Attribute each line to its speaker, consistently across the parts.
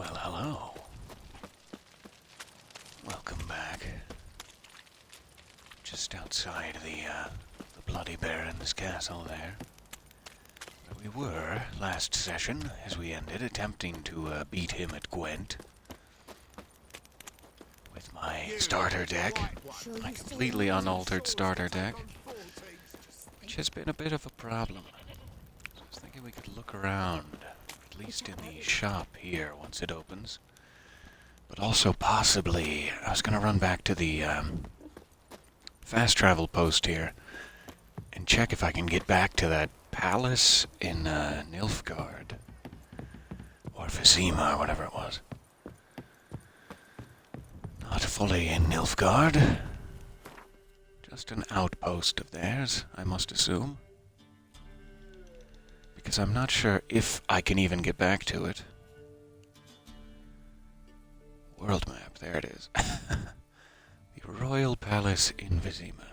Speaker 1: Well, hello. Welcome back. Just outside the Bloody Baron's castle there. Where we were last session, as we ended, attempting to beat him at Gwent. With my starter deck. My completely unaltered starter deck. Which has been a bit of a problem. So I was thinking we could look around. At least in the shop here once it opens. But also possibly, I was going to run back to the fast travel post here and check if I can get back to that palace in Nilfgaard. Or Vizima, or whatever it was. Not fully in Nilfgaard. Just an outpost of theirs, I must assume. Because I'm not sure if I can even get back to it. World map, there it is. The Royal Palace in Vizima.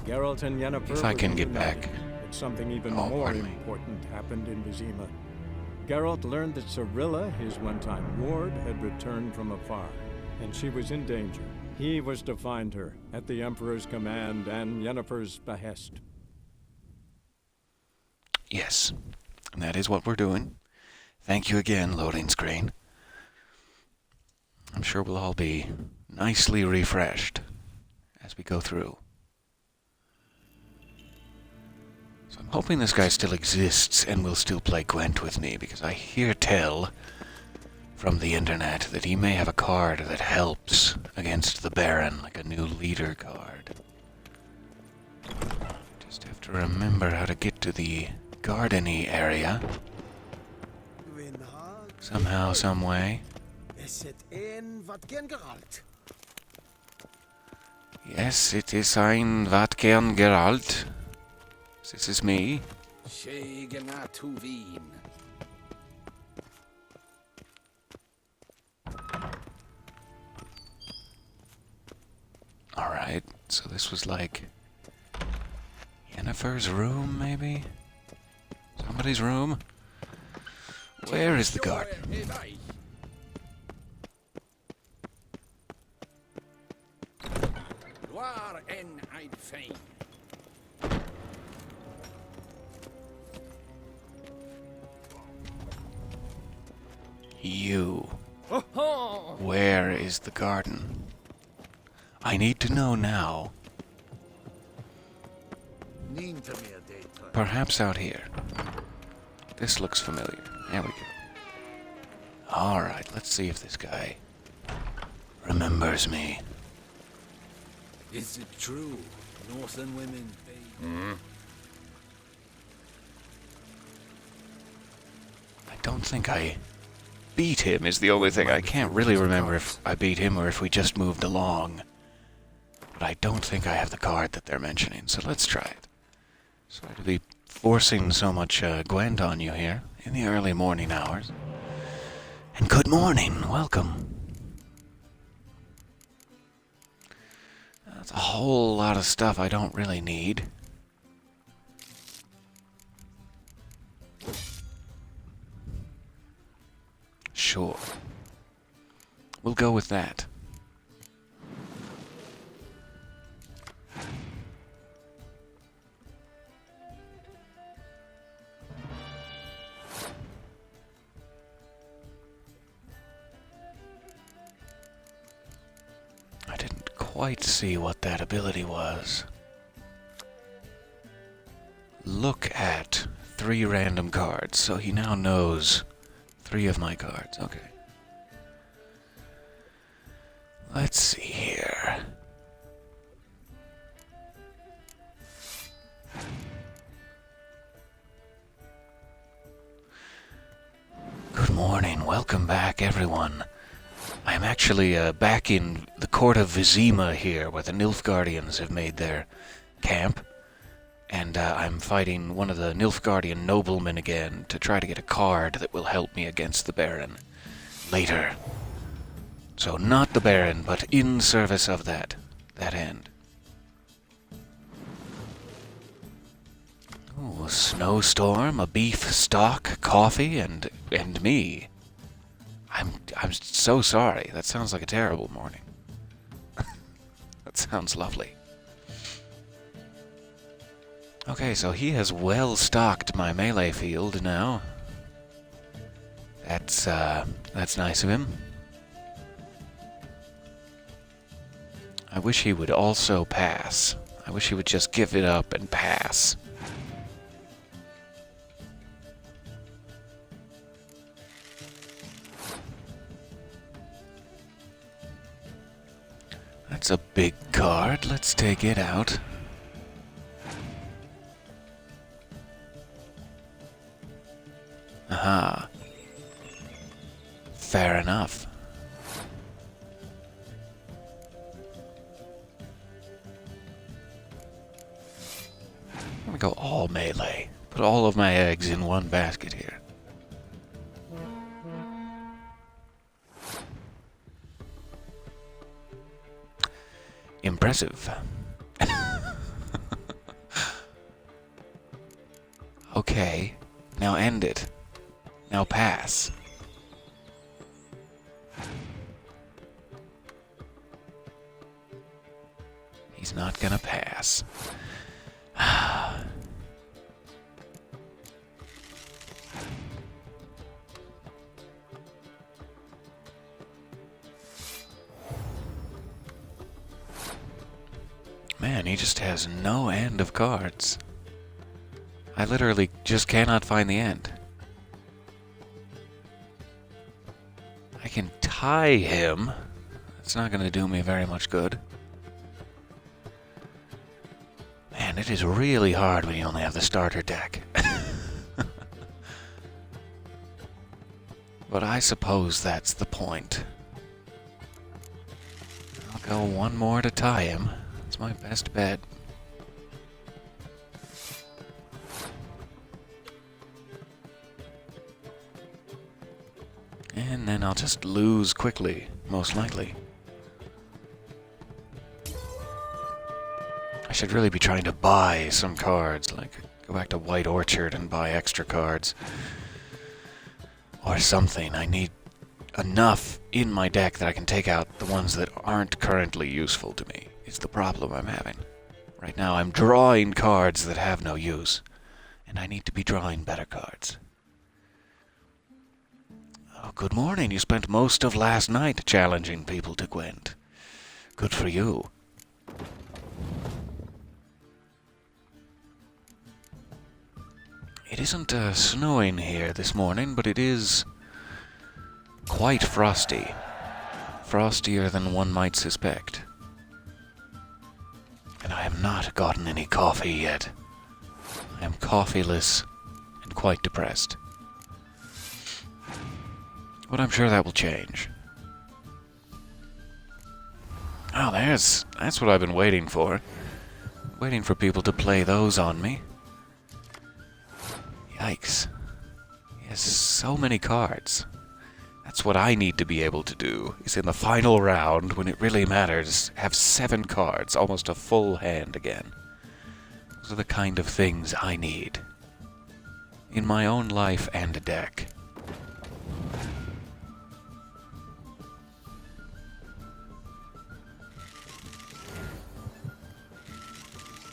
Speaker 2: Geralt and Yennefer
Speaker 1: If I can
Speaker 2: were
Speaker 1: get back.
Speaker 2: reunited, but something even
Speaker 1: Oh,
Speaker 2: more
Speaker 1: pardon me.
Speaker 2: important happened in Vizima. Geralt learned that Cirilla, his one-time ward, had returned from afar, and she was in danger. He was to find her, at the Emperor's command and Yennefer's behest.
Speaker 1: Yes, and that is what we're doing. Thank you again, loading screen. I'm sure we'll all be nicely refreshed as we go through. So I'm hoping this guy still exists and will still play Gwent with me, because I hear tell from the internet that he may have a card that helps against the Baron, like a new leader card. Just have to remember how to get to the gardeny area. Somehow, some way. Yes, it is ein wat gern Geralt. This is me. Alright, so this was like Yennefer's room, maybe? Somebody's room? Where is the garden? You. Where is the garden? I need to know now. Perhaps out here. This looks familiar. There we go. Alright, let's see if this guy remembers me.
Speaker 3: Is it true? Northern women
Speaker 1: I don't think I beat him is the only thing. I can't really remember if I beat him or if we just moved along. But I don't think I have the card that they're mentioning, so let's try it. Sorry to be forcing so much Gwent on you here in the early morning hours. And good morning, welcome. That's a whole lot of stuff I don't really need. Sure. We'll go with that. I didn't quite see what that ability was. Look at 3 random cards, so he now knows 3 of my cards. Okay. Let's see here. Good morning. Welcome back, everyone. I'm actually back in the court of Vizima here, where the Nilfgaardians have made their camp. And I'm fighting one of the Nilfgaardian noblemen again to try to get a card that will help me against the Baron later. So not the Baron, but in service of that end. Ooh, a snowstorm, a beef stock, coffee, and me. I'm so sorry. That sounds like a terrible morning. That sounds lovely. Okay, so he has well stocked my melee field now. That's nice of him. I wish he would also pass. I wish he would just give it up and pass. That's a big card. Let's take it out. Aha. Fair enough. I'm gonna go all melee. Put all of my eggs in one basket here. Impressive. Okay, now end it. Now pass. He's not gonna pass. Man, he just has no end of cards. I literally just cannot find the end. I can tie him. That's not going to do me very much good. Man, it is really hard when you only have the starter deck. But I suppose that's the point. I'll go one more to tie him. That's my best bet. And then I'll just lose quickly, most likely. I should really be trying to buy some cards, like go back to White Orchard and buy extra cards. Or something. I need enough in my deck that I can take out the ones that aren't currently useful to me. It's the problem I'm having. Right now I'm drawing cards that have no use. And I need to be drawing better cards. Oh, good morning. You spent most of last night challenging people to Gwent. Good for you. It isn't snowing here this morning, but it is quite frosty. Frostier than one might suspect. And I have not gotten any coffee yet. I am coffeeless and quite depressed. But I'm sure that will change. Oh, that's what I've been waiting for. Waiting for people to play those on me. Yikes. He has so many cards. That's what I need to be able to do, is in the final round, when it really matters, have 7 cards, almost a full hand again. Those are the kind of things I need. In my own life and deck.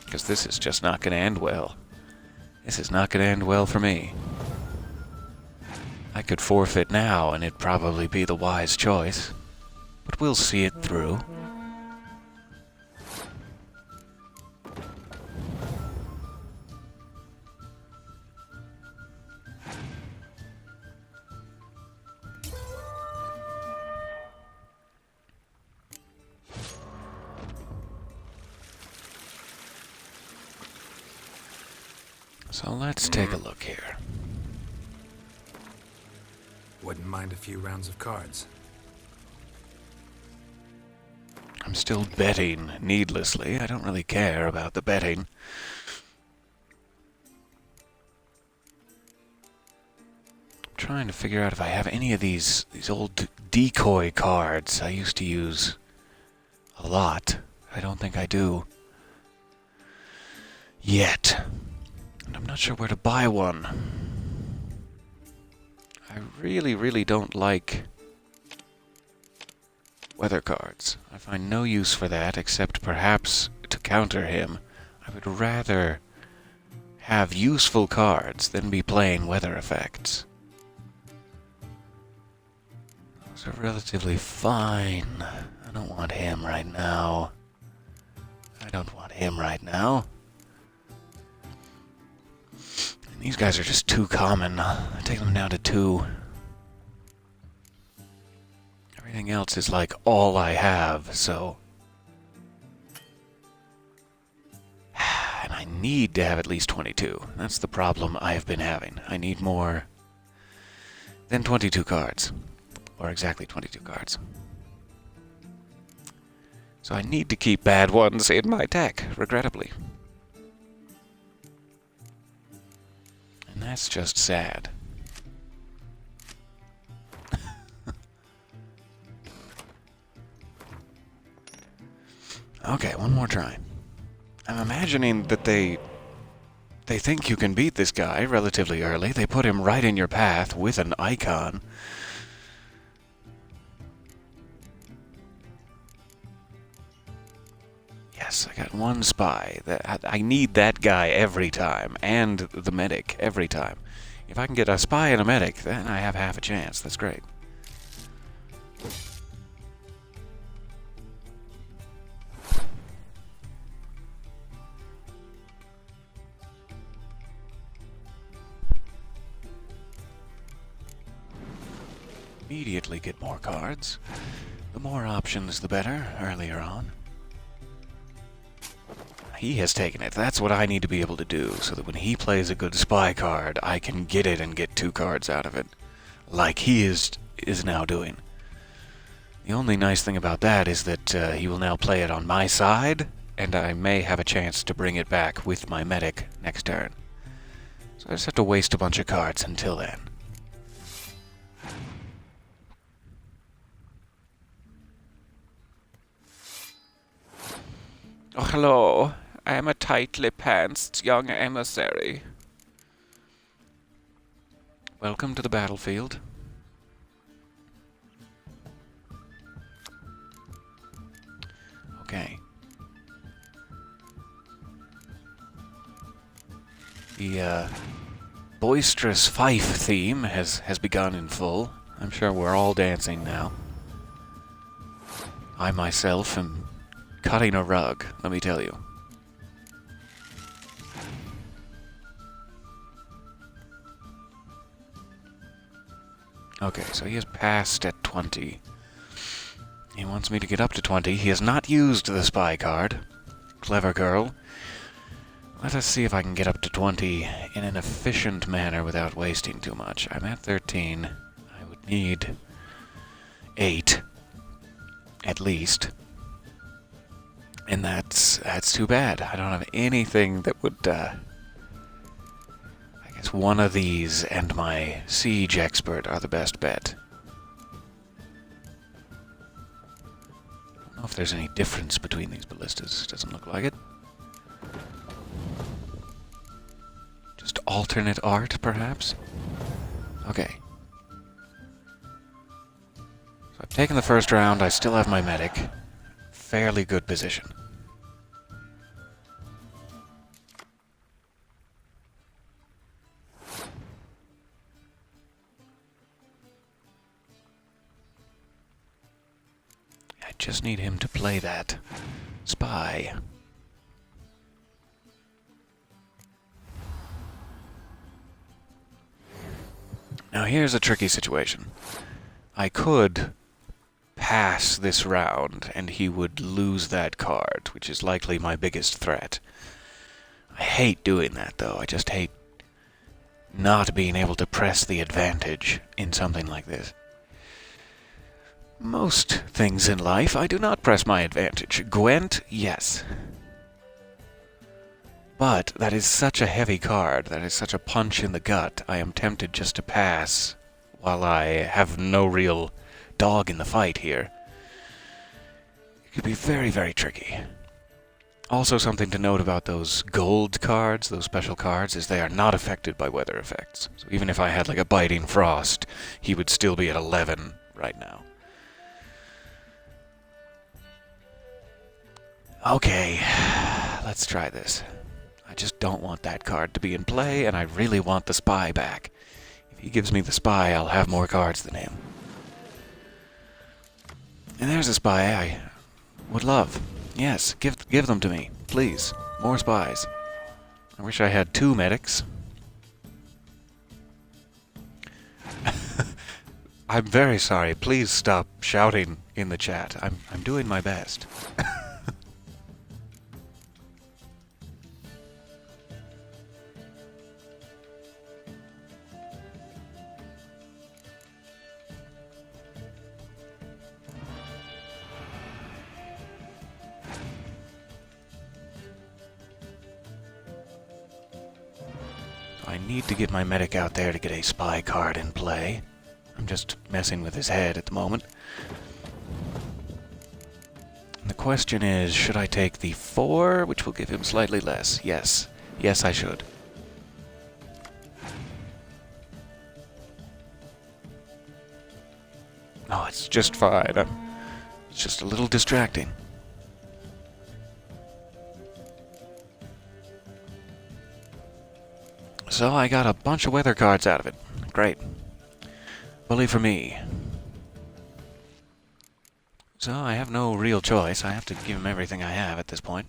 Speaker 1: Because this is just not going to end well. This is not going to end well for me. I could forfeit now, and it'd probably be the wise choice. But we'll see it through. So let's take a look here.
Speaker 3: Wouldn't mind a few rounds of cards.
Speaker 1: I'm still betting needlessly. I don't really care about the betting. I'm trying to figure out if I have any of these old decoy cards I used to use a lot. I don't think I do. Yet. And I'm not sure where to buy one. I really, really don't like weather cards. I find no use for that, except perhaps to counter him. I would rather have useful cards than be playing weather effects. Those are relatively fine. I don't want him right now. I don't want him right now. And these guys are just too common. I take them down to 2. Everything else is like all I have, so... And I need to have at least 22. That's the problem I have been having. I need more than 22 cards. Or exactly 22 cards. So I need to keep bad ones in my deck, regrettably. And that's just sad. Okay, one more try. I'm imagining that they think you can beat this guy relatively early. They put him right in your path with an icon. Yes, I got one spy. I need that guy every time, and the medic every time. If I can get a spy and a medic, then I have half a chance. That's great. Immediately get more cards. The more options, the better, earlier on. He has taken it. That's what I need to be able to do, so that when he plays a good spy card, I can get it and get 2 cards out of it. Like he is now doing. The only nice thing about that is that he will now play it on my side, and I may have a chance to bring it back with my medic next turn. So I just have to waste a bunch of cards until then. Oh, hello. I am a tightly pantsed young emissary. Welcome to the battlefield. Okay. The boisterous fife theme has begun in full. I'm sure we're all dancing now. I myself am cutting a rug, let me tell you. Okay, so he has passed at 20. He wants me to get up to 20. He has not used the spy card. Clever girl. Let us see if I can get up to 20 in an efficient manner without wasting too much. I'm at 13. I would need 8, at least. And that's too bad. I don't have anything that would, I guess one of these and my siege expert are the best bet. I don't know if there's any difference between these ballistas. Doesn't look like it. Just alternate art, perhaps? Okay. So I've taken the first round. I still have my medic. Fairly good position. I just need him to play that spy. Now here's a tricky situation. I could pass this round and he would lose that card, which is likely my biggest threat. I hate doing that though. I just hate not being able to press the advantage in something like this. Most things in life I do not press my advantage. Gwent, yes. But that is such a heavy card, that is such a punch in the gut, I am tempted just to pass while I have no real dog in the fight here. It could be very, very tricky. Also, something to note about those gold cards, those special cards, is they are not affected by weather effects. So even if I had like a biting frost, he would still be at 11 right now. Okay, let's try this. I just don't want that card to be in play, and I really want the spy back. If he gives me the spy, I'll have more cards than him. And there's a spy I would love. Yes, give them to me, please. More spies. I wish I had 2 medics. I'm very sorry. Please stop shouting in the chat. I'm doing my best. I need to get my medic out there to get a spy card in play. I'm just messing with his head at the moment. And the question is, should I take the 4, which will give him slightly less? Yes. Yes, I should. Oh, it's just fine. It's just a little distracting. So I got a bunch of weather cards out of it. Great. Bully for me. So I have no real choice. I have to give him everything I have at this point.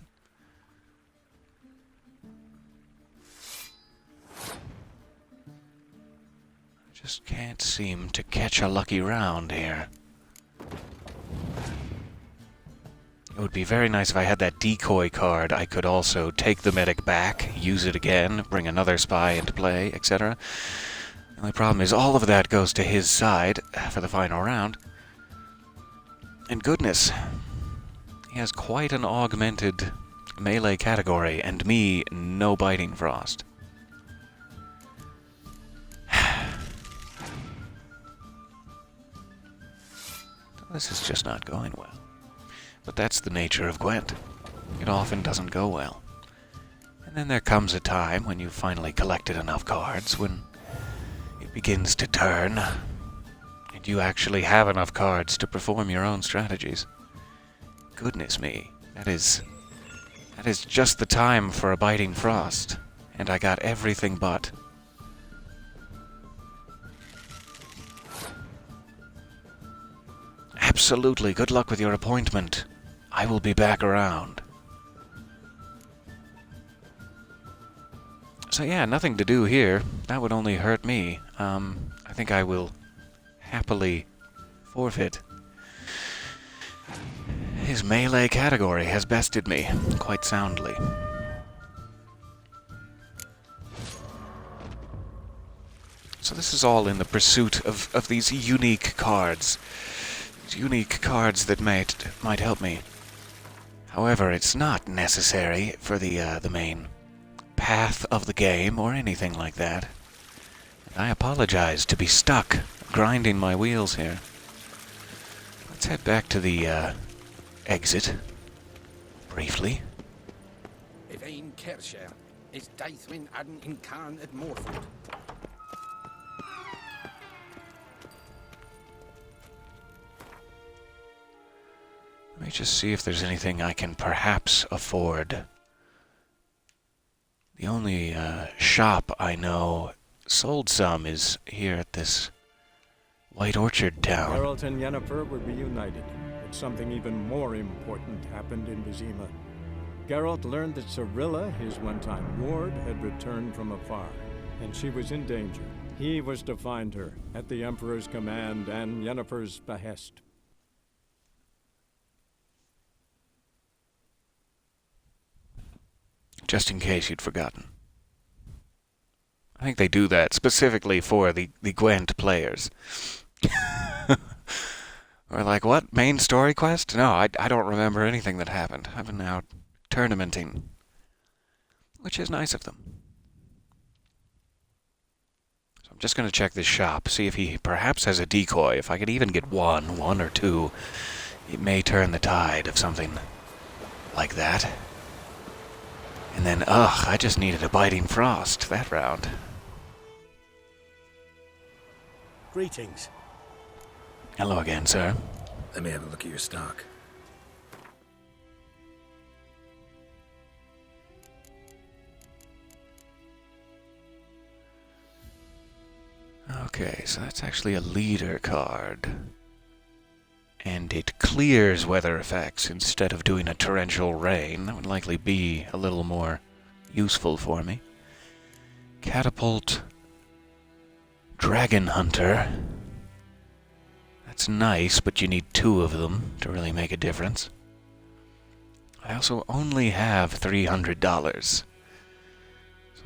Speaker 1: Just can't seem to catch a lucky round here. It would be very nice if I had that decoy card. I could also take the medic back, use it again, bring another spy into play, etc. The only problem is all of that goes to his side for the final round. And goodness, he has quite an augmented melee category, and me, no biting frost. This is just not going well. But that's the nature of Gwent. It often doesn't go well. And then there comes a time when you've finally collected enough cards, when it begins to turn, and you actually have enough cards to perform your own strategies. Goodness me, that is just the time for a biting frost, and I got everything but. Absolutely, good luck with your appointment. I will be back around. So yeah, nothing to do here. That would only hurt me. I think I will happily forfeit. His melee category has bested me quite soundly. So this is all in the pursuit of these unique cards. These unique cards that might help me. However, it's not necessary for the main path of the game or anything like that. I apologize to be stuck grinding my wheels here. Let's head back to the exit briefly.
Speaker 4: Evain Kersher is Daithwin Adden in Khan at Morford.
Speaker 1: Let me just see if there's anything I can perhaps afford. The only shop I know sold some is here at this White Orchard town.
Speaker 2: Geralt and Yennefer were reunited, but something even more important happened in Vizima. Geralt learned that Cirilla, his one-time ward, had returned from afar, and she was in danger. He was to find her at the Emperor's command and Yennefer's behest.
Speaker 1: Just in case you'd forgotten. I think they do that specifically for the Gwent players. We're like, what? Main story quest? No, I don't remember anything that happened. I've been out tournamenting. Which is nice of them. So I'm just going to check this shop, see if he perhaps has a decoy. If I could even get one or two, it may turn the tide of something like that. And then, ugh, I just needed a biting frost that round.
Speaker 5: Greetings.
Speaker 1: Hello again, sir.
Speaker 3: Let me have a look at your stock.
Speaker 1: Okay, so that's actually a leader card. And it clears weather effects instead of doing a torrential rain. That would likely be a little more useful for me. Catapult. Dragon Hunter. That's nice, but you need 2 of them to really make a difference. I also only have $300, so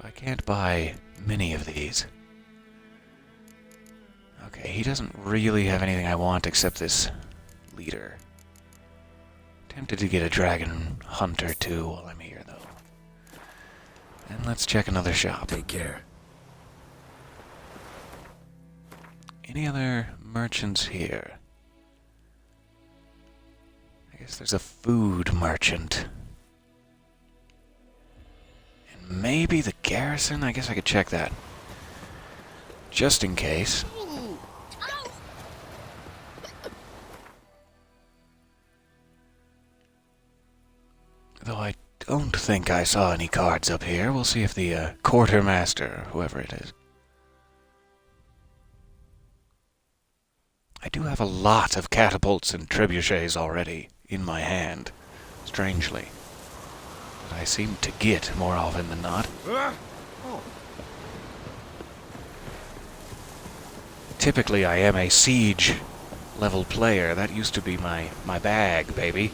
Speaker 1: I can't buy many of these. Okay, he doesn't really have anything I want except this leader. Tempted to get a Dragon Hunter too while I'm here, though. And let's check another shop.
Speaker 3: Take care.
Speaker 1: Any other merchants here? I guess there's a food merchant. And maybe the garrison? I guess I could check that. Just in case. Though I don't think I saw any cards up here. We'll see if the quartermaster, whoever it is. I do have a lot of catapults and trebuchets already in my hand, strangely. But I seem to get more often than not. Typically I am a siege level player. That used to be my bag, baby.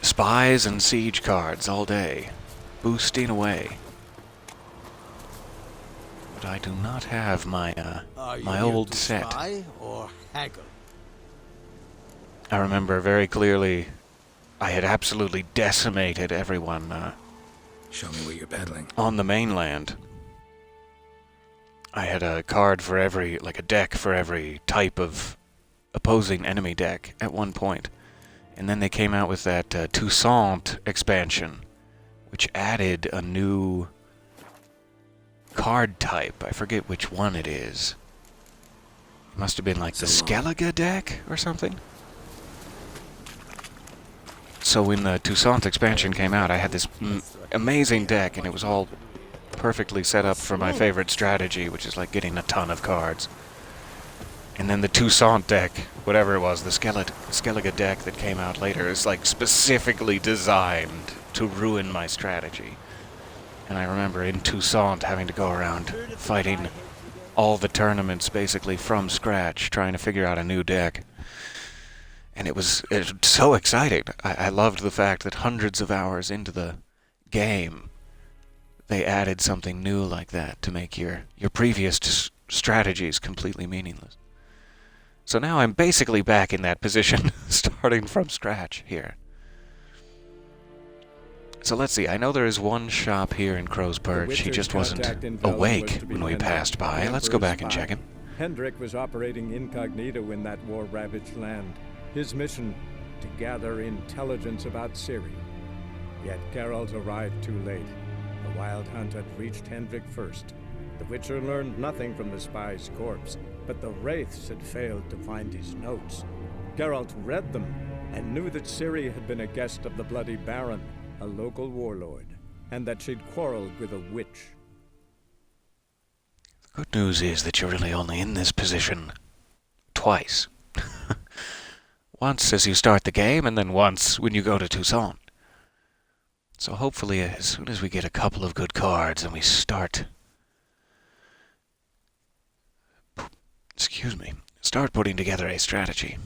Speaker 1: Spies and siege cards all day, boosting away. But I do not have my my old set.
Speaker 5: Spy or haggle?
Speaker 1: I remember very clearly I had absolutely decimated everyone
Speaker 3: Show me what you're peddling.
Speaker 1: on the mainland. I had a card for every, like a deck for every type of opposing enemy deck at one point. And then they came out with that Toussaint expansion, which added a new card type. I forget which one it is. It must have been like the Skellige deck or something. So when the Toussaint expansion came out, I had this amazing deck, and it was all perfectly set up for my favorite strategy, which is like getting a ton of cards. And then the Toussaint deck, whatever it was, the Skellige deck that came out later, is like specifically designed to ruin my strategy. And I remember in Toussaint having to go around fighting all the tournaments basically from scratch, trying to figure out a new deck. And it was so exciting. I loved the fact that hundreds of hours into the game, they added something new like that to make your previous strategies completely meaningless. So now I'm basically back in that position, starting from scratch here. So let's see, I know there is one shop here in Crow's Perch. He just wasn't awake when we passed by. Let's go back and check him.
Speaker 2: Hendrik was operating incognito in that war-ravaged land. His mission, to gather intelligence about Ciri. Yet Geralt arrived too late. The Wild Hunt had reached Hendrik first. The Witcher learned nothing from the spy's corpse, but the Wraiths had failed to find his notes. Geralt read them and knew that Ciri had been a guest of the Bloody Baron, a local warlord, and that she'd quarreled with a witch.
Speaker 1: The good news is that you're really only in this position twice. Once as you start the game, and then once when you go to Toussaint. So hopefully as soon as we get a couple of good cards and we start... start putting together a strategy,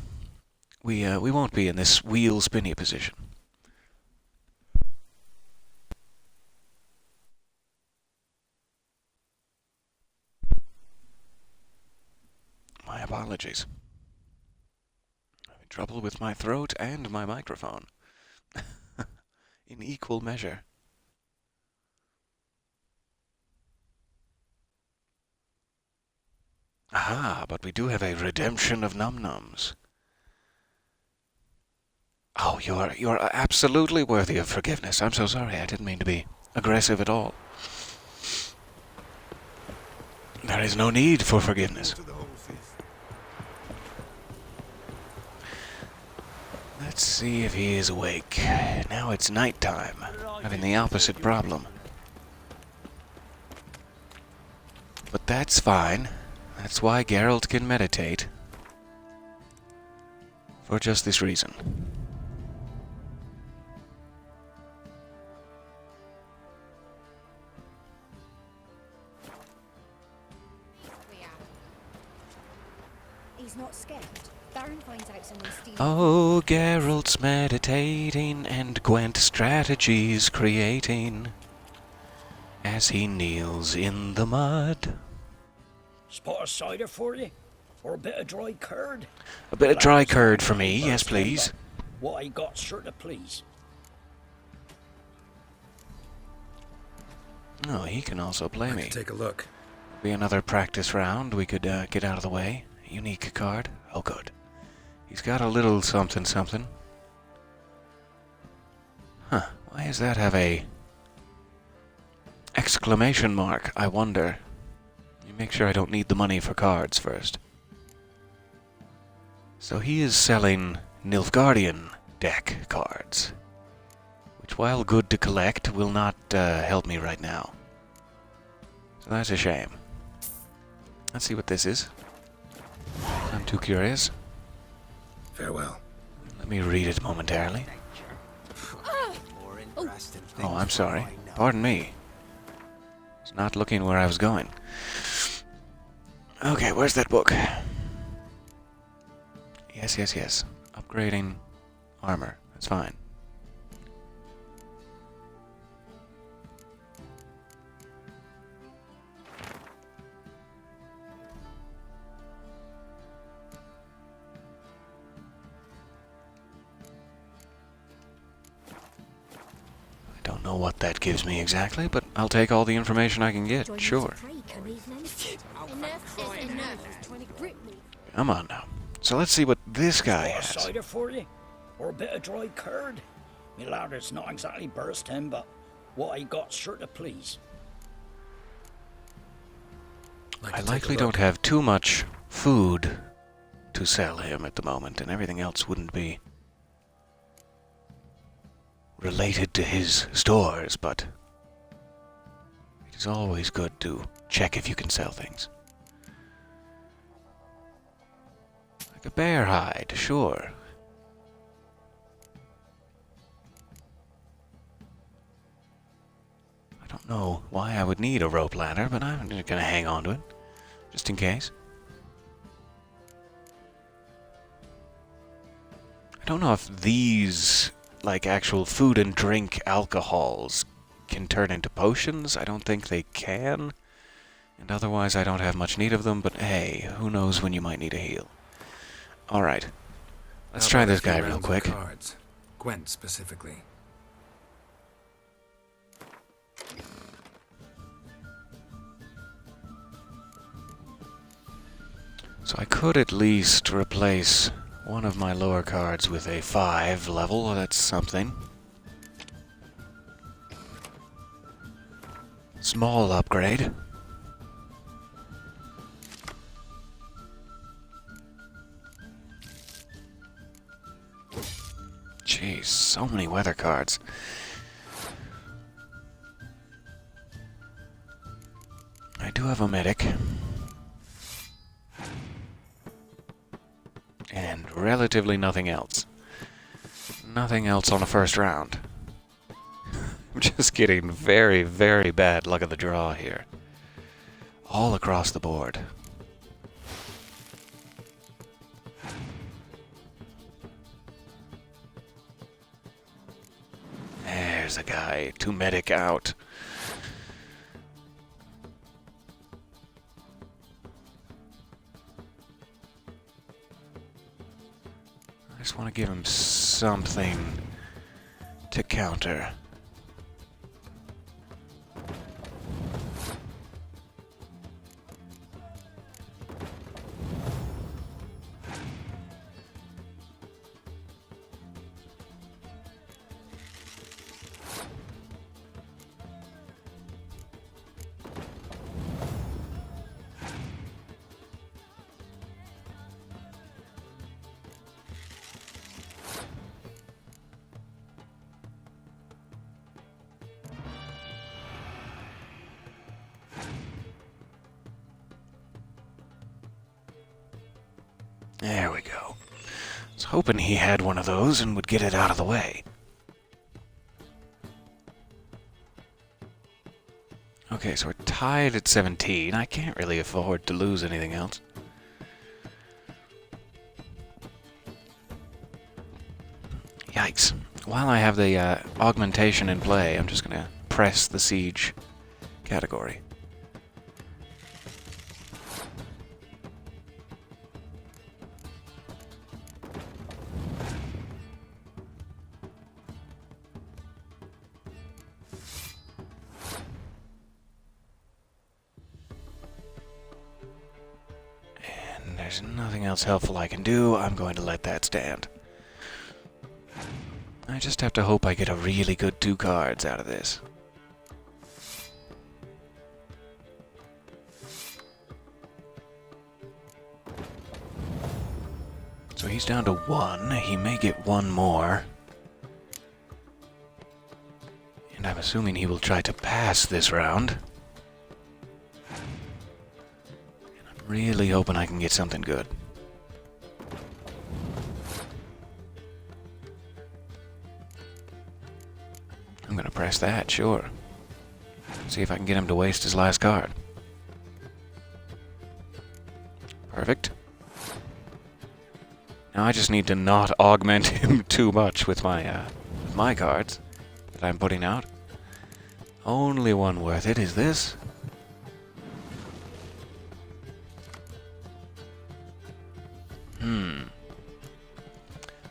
Speaker 1: we won't be in this wheel-spinny position. My apologies. Having trouble with my throat and my microphone. In equal measure. Aha, but we do have a redemption of num-nums. Oh, you're absolutely worthy of forgiveness. I'm so sorry. I didn't mean to be aggressive at all. There is no need for forgiveness. Let's see if he is awake. Now it's nighttime, having the opposite problem. But that's fine. That's why Geralt can meditate. For just this reason.
Speaker 6: He's not scared. Baron finds out someone's stealing.
Speaker 1: Oh, Geralt's meditating and Gwent strategies creating as he kneels in the mud.
Speaker 7: Spot of cider for you? Or a bit of dry curd?
Speaker 1: A bit of dry curd for me, yes please.
Speaker 7: What I got sure to please.
Speaker 1: Oh, he can also play me.
Speaker 3: Take a look.
Speaker 1: Be another practice round. We could get out of the way. Unique card. Oh, good. He's got a little something something. Huh. Why does that have a exclamation mark? I wonder. Let me make sure I don't need the money for cards first. So he is selling Nilfgaardian deck cards, which, while good to collect, will not help me right now. So that's a shame. Let's see what this is. I'm too curious.
Speaker 3: Farewell.
Speaker 1: Let me read it momentarily. Oh, I'm sorry. Pardon me. It's not looking where I was going. Okay, where's that book? Yes. Upgrading armor. That's fine. I don't know what that gives me exactly, but I'll take all the information I can get, sure. Come on now. So let's see what this guy
Speaker 7: Spot of
Speaker 1: has.
Speaker 7: cider for you? Or a bit of dry curd? Me ladder's not exactly bursting, but what I got sure to please.
Speaker 3: Like
Speaker 1: I
Speaker 3: to take a
Speaker 1: likely
Speaker 3: look.
Speaker 1: don't have too much food to sell him at the moment, and everything else wouldn't be related to his stores, but it is always good to check if you can sell things. Like a bear hide, sure. I don't know why I would need a rope ladder, but I'm just gonna hang on to it, just in case. I don't know if these, like, actual food and drink alcohols can turn into potions. I don't think they can. And otherwise, I don't have much need of them, but hey, who knows when you might need a heal. Alright. Let's
Speaker 3: How
Speaker 1: try
Speaker 3: about a
Speaker 1: this
Speaker 3: few
Speaker 1: guy real
Speaker 3: rounds of
Speaker 1: quick.
Speaker 3: Cards. Gwent specifically.
Speaker 1: So I could at least replace one of my lower cards with a 5 level. That's something. Small upgrade. Jeez, so many weather cards. I do have a medic. And relatively nothing else. Nothing else on a first round. I'm just getting very, very bad luck of the draw here. All across the board. There's a guy. 2 medic out. I just want to give him something to counter. There we go. I was hoping he had one of those and would get it out of the way. Okay, so we're tied at 17. I can't really afford to lose anything else. Yikes. While I have the augmentation in play, I'm just going to press the siege category. And there's nothing else helpful I can do. I'm going to let that stand. I just have to hope I get a really good 2 cards out of this. So he's down to 1. He may get 1 more. And I'm assuming he will try to pass this round. And I'm really hoping I can get something good. I'm gonna press that, sure. See if I can get him to waste his last card. Perfect. Now I just need to not augment him too much with my cards that I'm putting out. Only one worth it is this.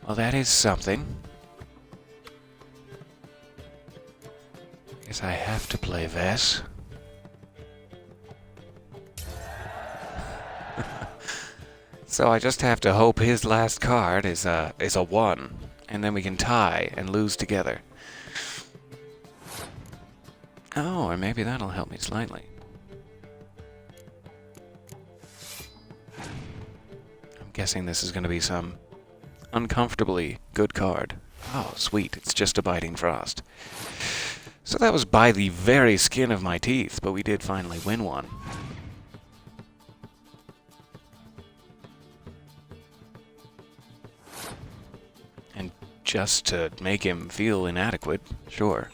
Speaker 1: Well, that is something. Guess I have to play Vess. So I just have to hope his last card is a 1, and then we can tie and lose together. Oh, or maybe that'll help me slightly. I'm guessing this is going to be some uncomfortably good card. Oh, sweet, it's just a Biting Frost. So that was by the very skin of my teeth, but we did finally win one. And just to make him feel inadequate, sure.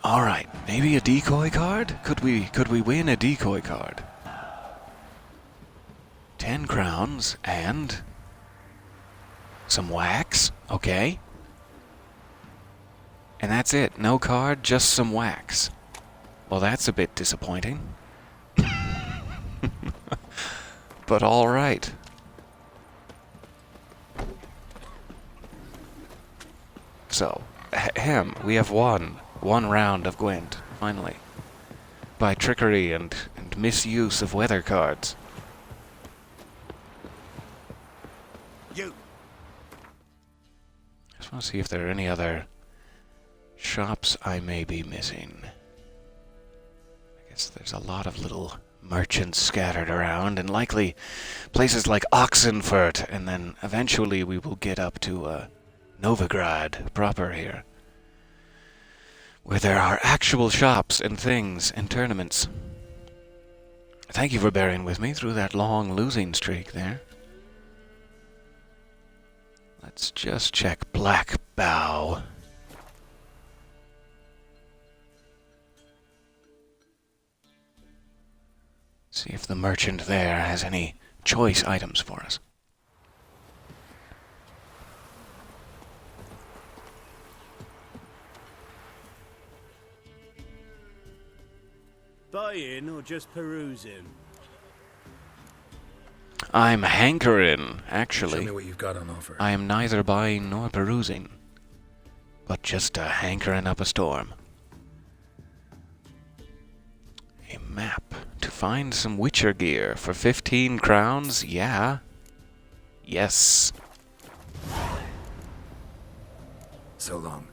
Speaker 1: Alright, maybe a decoy card? Could we win a decoy card? 10 crowns and some wax, okay. And that's it, no card, just some wax. Well, that's a bit disappointing. But alright. So, we have won one round of Gwent, finally. By trickery and misuse of weather cards.
Speaker 4: You.
Speaker 1: Just want to see if there are any other shops I may be missing. I guess there's a lot of little merchants scattered around, and likely places like Oxenfurt, and then eventually we will get up to Novigrad proper here, where there are actual shops and things and tournaments. Thank you for bearing with me through that long losing streak there. Let's just check Black Bow. See if the merchant there has any choice items for us.
Speaker 5: Buying or just perusing?
Speaker 1: I'm hankering,
Speaker 3: Show
Speaker 1: actually.
Speaker 3: me what you've got on offer.
Speaker 1: I am neither buying nor perusing, but just a hankering up a storm. A map to find some Witcher gear for 15 crowns? Yeah. Yes.
Speaker 3: So long.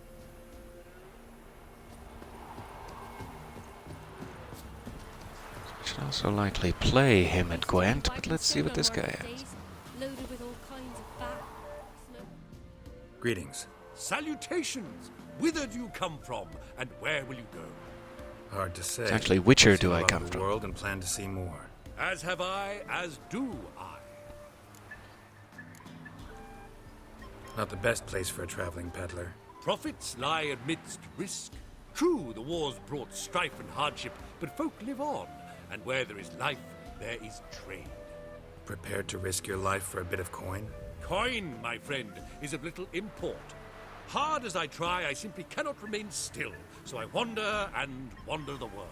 Speaker 1: I should also likely play him at Gwent, but let's see what this guy has.
Speaker 6: Loaded with all kinds of fat.
Speaker 3: Greetings.
Speaker 8: Salutations! Whither do you come from, and where will you go?
Speaker 3: Hard to say.
Speaker 1: It's actually whicher do
Speaker 3: Seen a
Speaker 1: I
Speaker 3: lot
Speaker 1: come
Speaker 3: of the
Speaker 1: from?
Speaker 3: world and plan to see more.
Speaker 5: As have I, as do I.
Speaker 3: Not the best place for a traveling peddler.
Speaker 5: Profits lie amidst risk. True, the wars brought strife and hardship, but folk live on, and where there is life, there is trade.
Speaker 3: Prepared to risk your life for a bit of coin?
Speaker 5: Coin, my friend, is of little import. Hard as I try, I simply cannot remain still, so I wander and wander the world.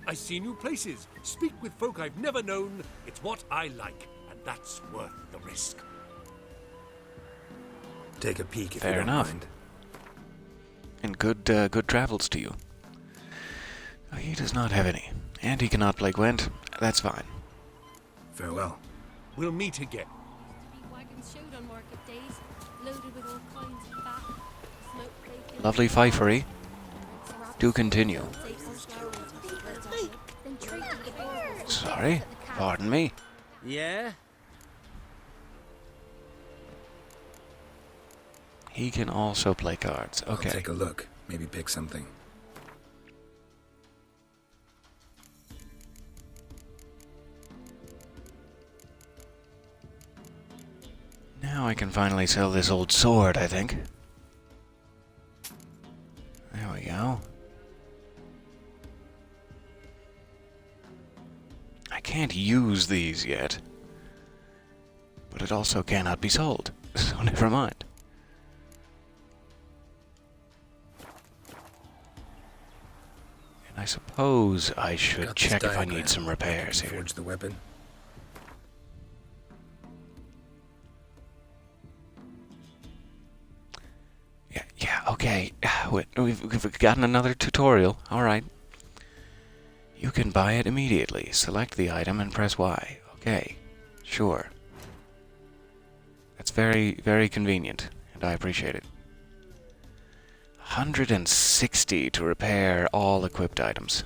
Speaker 5: I see new places, speak with folk I've never known. It's what I like, and that's worth the risk.
Speaker 3: Take a peek if
Speaker 1: Fair
Speaker 3: you don't
Speaker 1: enough.
Speaker 3: mind.
Speaker 1: And good travels to you. He does not have any. And he cannot play Gwent. That's fine.
Speaker 3: Farewell.
Speaker 5: We'll meet again.
Speaker 6: Wagons showed on market days, loaded with all kinds of fat, smoke.
Speaker 1: Lovely fifery. Do continue. Sorry. Pardon me.
Speaker 5: Yeah?
Speaker 1: He can also play cards.
Speaker 3: I'll
Speaker 1: Okay.
Speaker 3: take a look. Maybe pick something.
Speaker 1: Now I can finally sell this old sword, I think. There we go. I can't use these yet. But it also cannot be sold. So never mind. And I suppose I should
Speaker 3: Got this
Speaker 1: check if I
Speaker 3: diagram.
Speaker 1: need some repairs
Speaker 3: Can you
Speaker 1: here.
Speaker 3: forge the weapon?
Speaker 1: Yeah, okay. We've gotten another tutorial. Alright. You can buy it immediately. Select the item and press Y. Okay. Sure. That's very, very convenient, and I appreciate it. 160 to repair all equipped items.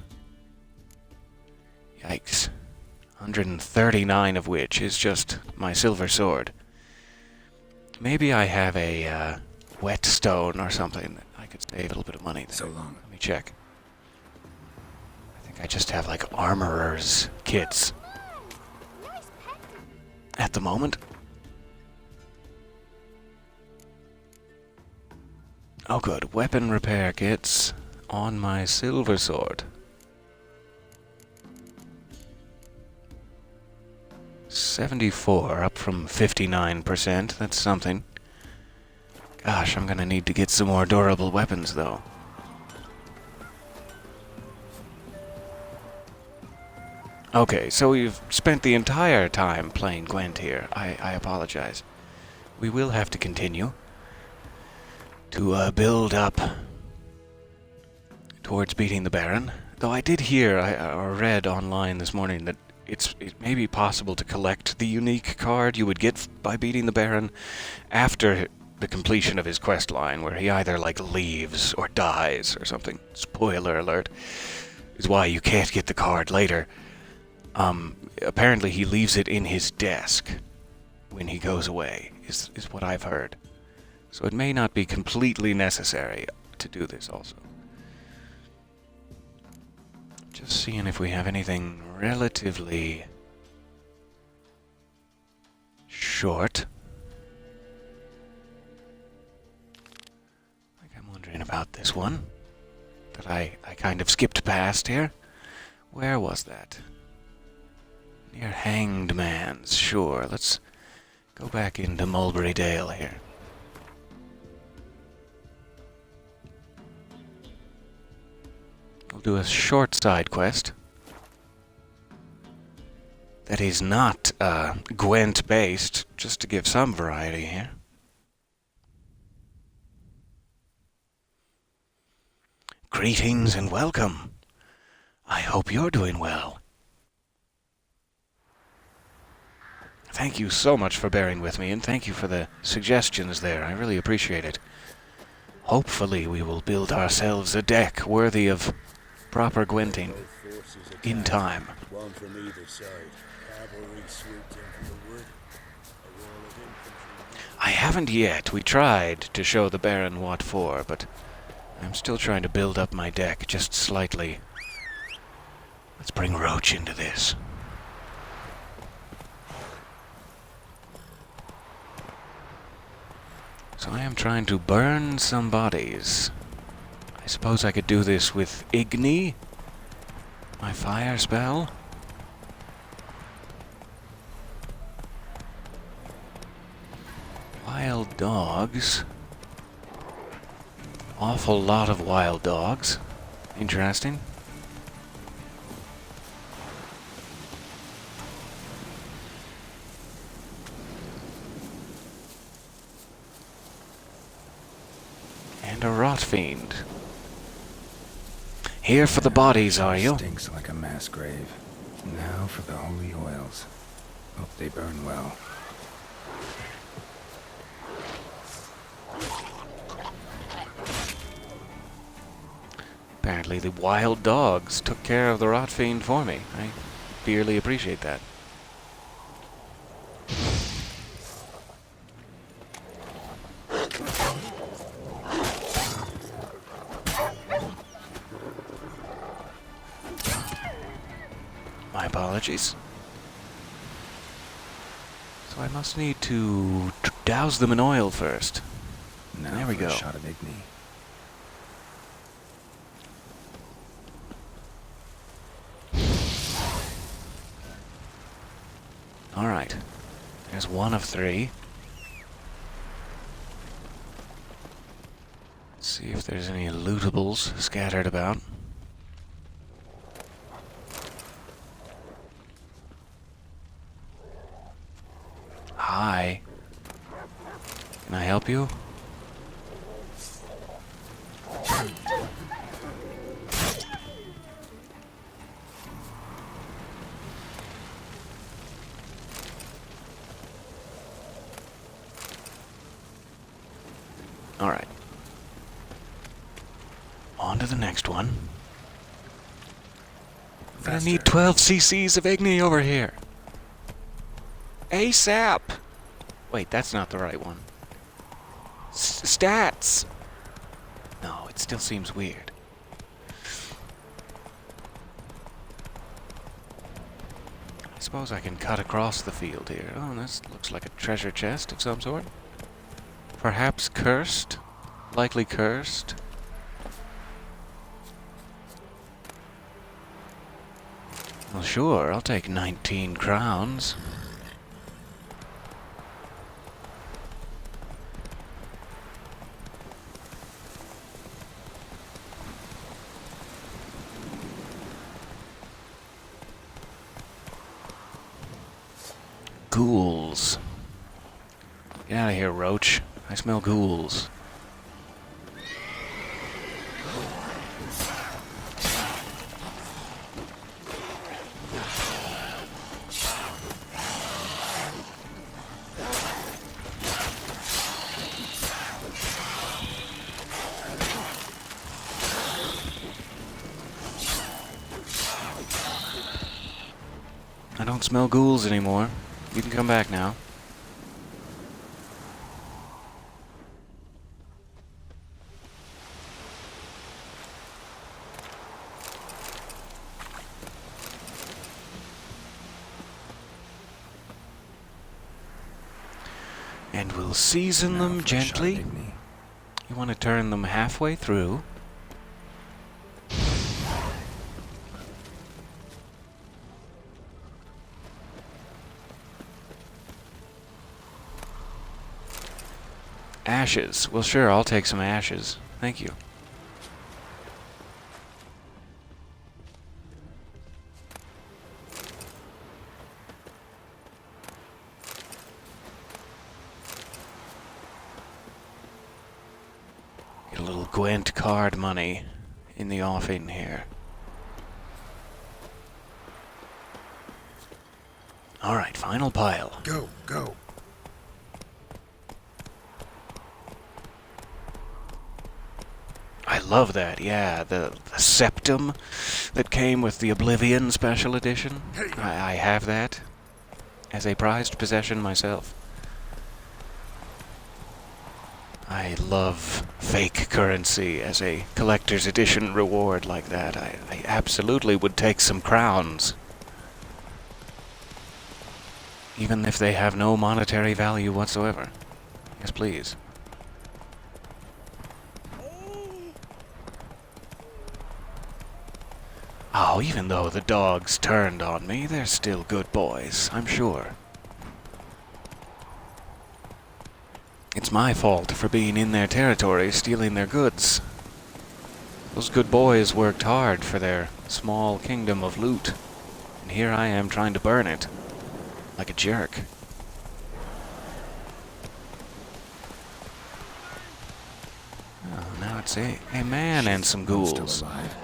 Speaker 1: Yikes. 139 of which is just my silver sword. Maybe I have a whetstone or something that I could save a little bit of money there.
Speaker 3: So long.
Speaker 1: Let me check. I think I just have like armorer's kits at the moment. Oh good, weapon repair kits on my silver sword. 74, up from 59%, that's something. Gosh, I'm gonna need to get some more durable weapons though. Okay, so we've spent the entire time playing Gwent here. I apologize. We will have to continue to build up towards beating the Baron. Though I did hear, or read online this morning that it may be possible to collect the unique card you would get by beating the Baron after the completion of his quest line, where he either like leaves or dies or something. Spoiler alert. Is why you can't get the card later. Apparently he leaves it in his desk when he goes away, is what I've heard. So it may not be completely necessary to do this also. Just seeing if we have anything relatively short. Like I'm wondering about this one that I kind of skipped past here. Where was that? Near Hanged Man's, sure. Let's go back into Mulberry Dale here. We'll do a short side quest that is not Gwent based, just to give some variety here. Greetings and welcome. I hope you're doing well. Thank you so much for bearing with me, and thank you for the suggestions there. I really appreciate it. Hopefully we will build ourselves a deck worthy of proper Gwenting in time.
Speaker 8: One from either side. Cavalry swooped in from the wood. A wall of infantry.
Speaker 1: I haven't yet. We tried to show the Baron what for, but I'm still trying to build up my deck just slightly. Let's bring Roach into this. So I am trying to burn some bodies. I suppose I could do this with Igni, my fire spell. Wild dogs. Awful lot of wild dogs. Interesting. And a rot fiend. Here for the bodies, are you?
Speaker 3: Stinks like a mass grave. Now for the holy oils. Hope they burn well.
Speaker 1: Apparently the wild dogs took care of the rot fiend for me. I dearly appreciate that. My apologies. So I must need to douse them in oil first.
Speaker 3: Now
Speaker 1: There we
Speaker 3: for a
Speaker 1: go.
Speaker 3: shot of Igni.
Speaker 1: Alright. There's one of 3. Let's see if there's any lootables scattered about. Hi. Can I help you? Alright. On to the next one. I'm gonna need 12 cc's of Igni over here. ASAP! Wait, that's not the right one. Stats! No, it still seems weird. I suppose I can cut across the field here. Oh, this looks like a treasure chest of some sort. Perhaps cursed? Likely cursed. Well, sure, I'll take 19 crowns. Ghouls. Get out of here, Roach. I smell ghouls. I don't smell ghouls anymore. You can come back now. And we'll season
Speaker 3: Now
Speaker 1: them
Speaker 3: for a shot of
Speaker 1: gently.
Speaker 3: Igni.
Speaker 1: You want to turn them halfway through. Ashes. Well, sure, I'll take some ashes. Thank you. Get a little Gwent card money in the offing here. All right, final pile.
Speaker 3: Go, go.
Speaker 1: I love that, yeah. The septum that came with the Oblivion Special Edition. I have that as a prized possession myself. I love fake currency as a collector's edition reward like that. I absolutely would take some crowns. Even if they have no monetary value whatsoever. Yes, please. Oh, even though the dogs turned on me, they're still good boys, I'm sure. It's my fault for being in their territory, stealing their goods. Those good boys worked hard for their small kingdom of loot, and here I am trying to burn it, like a jerk. Oh, now it's a man and some
Speaker 3: I'm still
Speaker 1: ghouls.
Speaker 3: alive.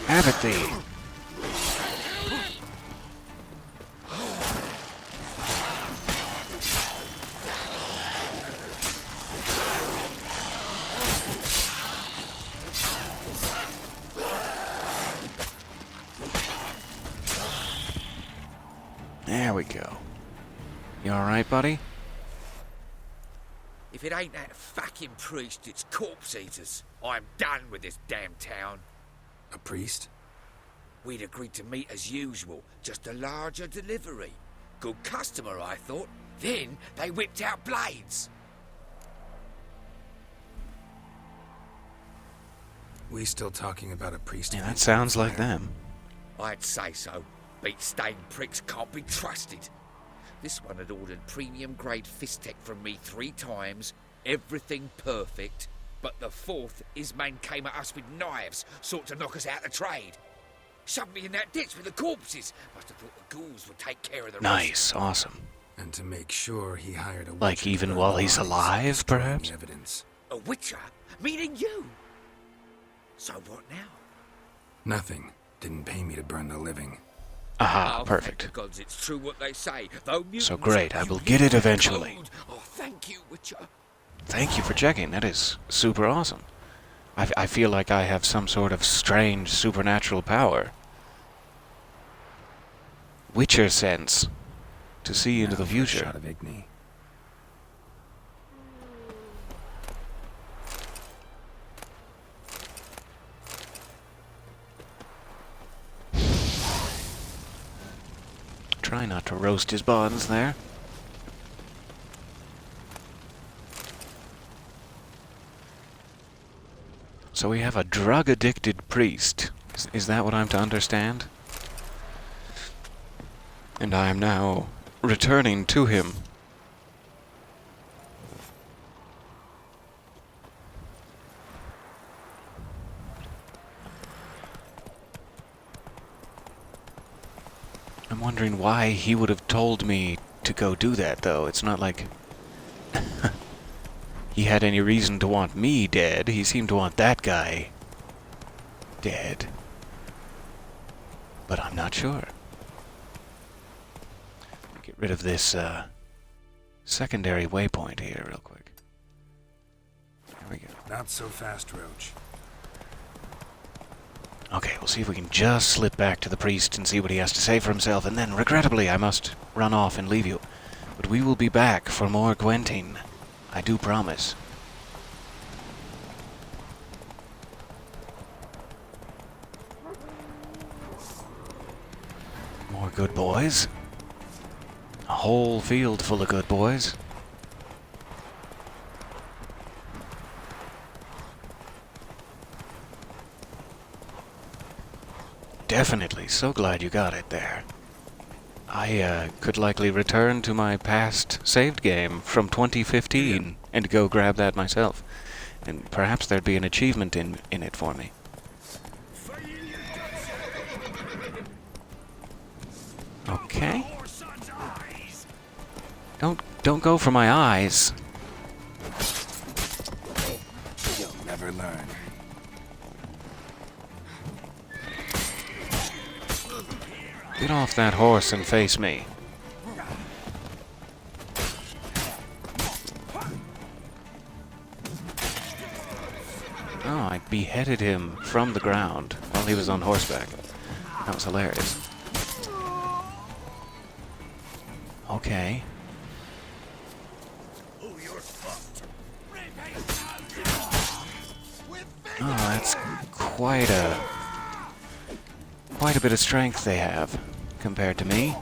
Speaker 1: Have it thee! There we go. You alright, buddy?
Speaker 4: If it ain't that fucking priest, it's corpse eaters. I'm done with this damn town.
Speaker 3: A priest?
Speaker 4: We'd agreed to meet as usual, just a larger delivery. Good customer, I thought. Then they whipped out blades.
Speaker 3: We still talking about a priest?
Speaker 1: Yeah, that sounds like them.
Speaker 4: I'd say so. Beat-stained pricks can't be trusted. This one had ordered premium-grade fisstech from me 3 times, everything perfect, but the 4th, his man came at us with knives, sought to knock us out of trade. Shoved me in that ditch with the corpses. Must have thought the ghouls would take care of the rest.
Speaker 1: Nice, awesome.
Speaker 3: And to make sure he hired a
Speaker 1: Like
Speaker 3: witcher to
Speaker 1: even
Speaker 3: burn
Speaker 1: while
Speaker 3: the
Speaker 1: he's
Speaker 3: bodies,
Speaker 1: alive,
Speaker 3: destroying
Speaker 1: perhaps?
Speaker 3: the evidence.
Speaker 4: A witcher? Meaning you? So what now?
Speaker 3: Nothing. Didn't pay me to burn the living.
Speaker 1: Aha,
Speaker 4: Oh,
Speaker 1: perfect.
Speaker 4: thank the gods, it's true what they say. Though mutants,
Speaker 1: So great, I
Speaker 4: you
Speaker 1: will
Speaker 4: live
Speaker 1: get it
Speaker 4: in
Speaker 1: eventually.
Speaker 4: code. Oh, thank you, Witcher.
Speaker 1: Thank you for checking. That is super awesome. I feel like I have some sort of strange supernatural power. Witcher sense. To see into
Speaker 3: Now
Speaker 1: the
Speaker 3: for a
Speaker 1: future.
Speaker 3: shot of Igni.
Speaker 1: Try not to roast his buns there. So we have a drug-addicted priest. Is that what I'm to understand? And I am now returning to him. I'm wondering why he would have told me to go do that, though. It's not like he had any reason to want me dead. He seemed to want that guy dead. But I'm not sure. Get rid of this secondary waypoint here real quick. There we go.
Speaker 3: Not so fast, Roach.
Speaker 1: Okay, we'll see if we can just slip back to the priest and see what he has to say for himself, and then, regrettably, I must run off and leave you. But we will be back for more Gwenting. I do promise. More good boys. A whole field full of good boys. Definitely. So glad you got it there. I could likely return to my past saved game from 2015 and go grab that myself. And perhaps there'd be an achievement in it for me. Okay. Don't go for my eyes.
Speaker 3: You'll never learn.
Speaker 1: Get off that horse and face me. Oh, I beheaded him from the ground while he was on horseback. That was hilarious. Okay. Oh, that's quite a bit of strength they have compared to me.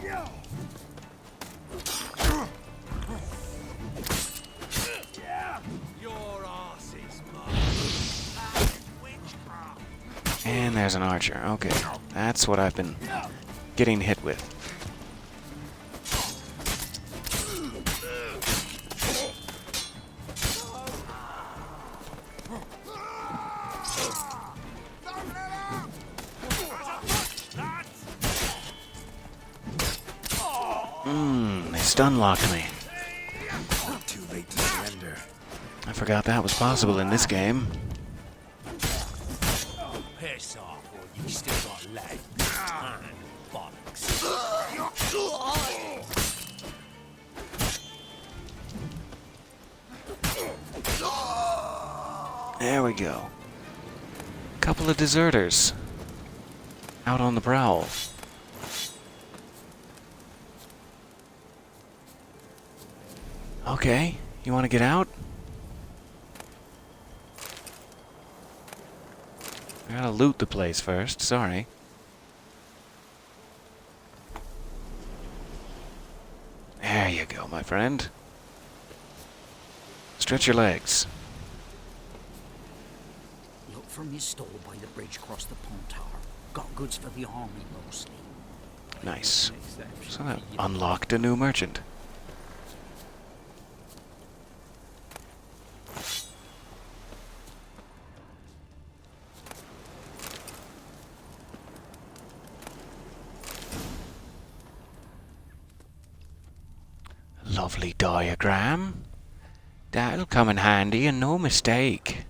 Speaker 1: And there's an archer. Okay, that's what I've been getting hit with. They stun-locked me.
Speaker 3: Too late to surrender.
Speaker 1: I forgot that was possible in this game.
Speaker 5: Piss off, or you still got legs. And bollocks.
Speaker 1: There we go. Couple of deserters. Out on the prowl. Okay, you want to get out? I gotta loot the place first, sorry. There you go, my friend. Stretch your legs.
Speaker 7: Look for me stall by the bridge across the pond tower. Got goods for the army mostly.
Speaker 1: Nice. So that unlocked a new merchant. Lovely diagram. That'll come in handy and no mistake.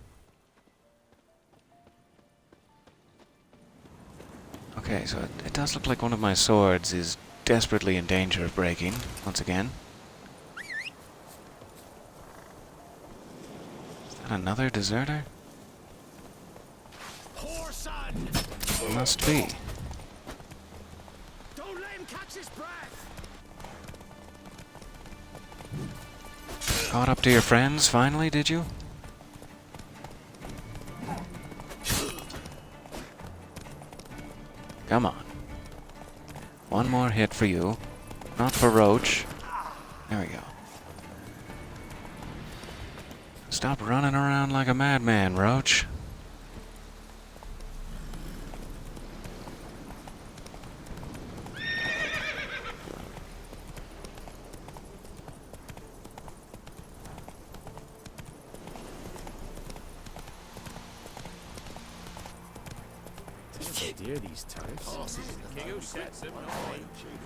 Speaker 1: Okay, so it does look like one of my swords is desperately in danger of breaking, once again. Is that another deserter? Must be.
Speaker 7: Don't let him catch his breath!
Speaker 1: Caught up to your friends, finally, did you? Come on. One more hit for you. Not for Roach. There we go. Stop running around like a madman, Roach.
Speaker 8: Dear, these turrets.
Speaker 5: King who sets him,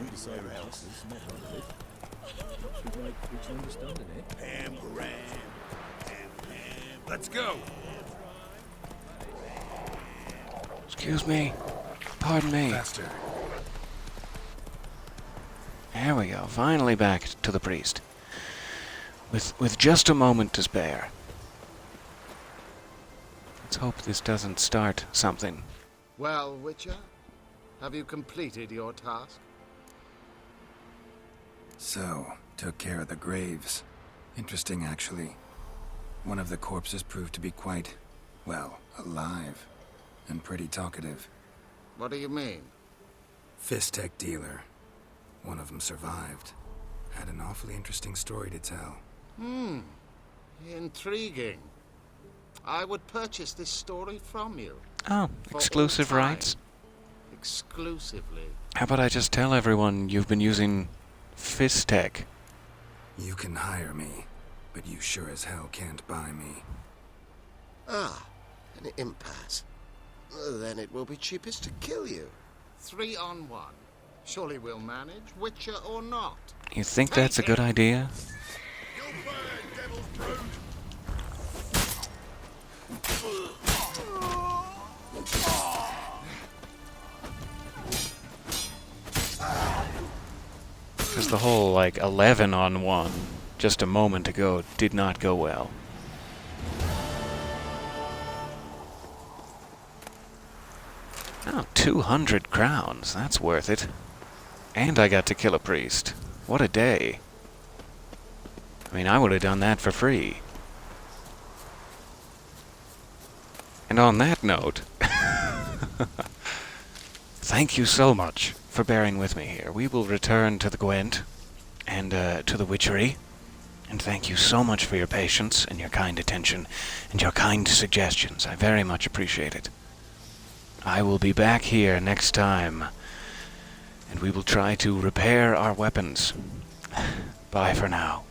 Speaker 8: You decide what else. Not part of it. Should like which understanding it. Ham,
Speaker 5: Let's go.
Speaker 1: Excuse me. Pardon me.
Speaker 3: Faster.
Speaker 1: There we go. Finally back to the priest. With just a moment to spare. Let's hope this doesn't start something.
Speaker 9: Well, Witcher, have you completed your task?
Speaker 3: So, took care of the graves. Interesting, actually. One of the corpses proved to be quite, well, alive. And pretty talkative.
Speaker 9: What do you mean?
Speaker 3: Fistech dealer. One of them survived. Had an awfully interesting story to tell.
Speaker 9: Intriguing. I would purchase this story from you.
Speaker 1: Oh,
Speaker 9: For
Speaker 1: exclusive
Speaker 9: all time.
Speaker 1: rights?
Speaker 9: Exclusively.
Speaker 1: How about I just tell everyone you've been using Fistech?
Speaker 3: You can hire me, but you sure as hell can't buy me.
Speaker 9: Ah, an impasse. Then it will be cheapest to kill you. 3 on 1. Surely we'll manage, Witcher or not.
Speaker 1: You think that's a good idea? Because the whole, like, 11 on 1 just a moment ago did not go well. Oh, 200 crowns. That's worth it. And I got to kill a priest. What a day. I mean, I would have done that for free. And on that note, thank you so much for bearing with me here. We will return to the Gwent and to the Witchery. And thank you so much for your patience and your kind attention and your kind suggestions. I very much appreciate it. I will be back here next time, and we will try to repair our weapons. Bye for now.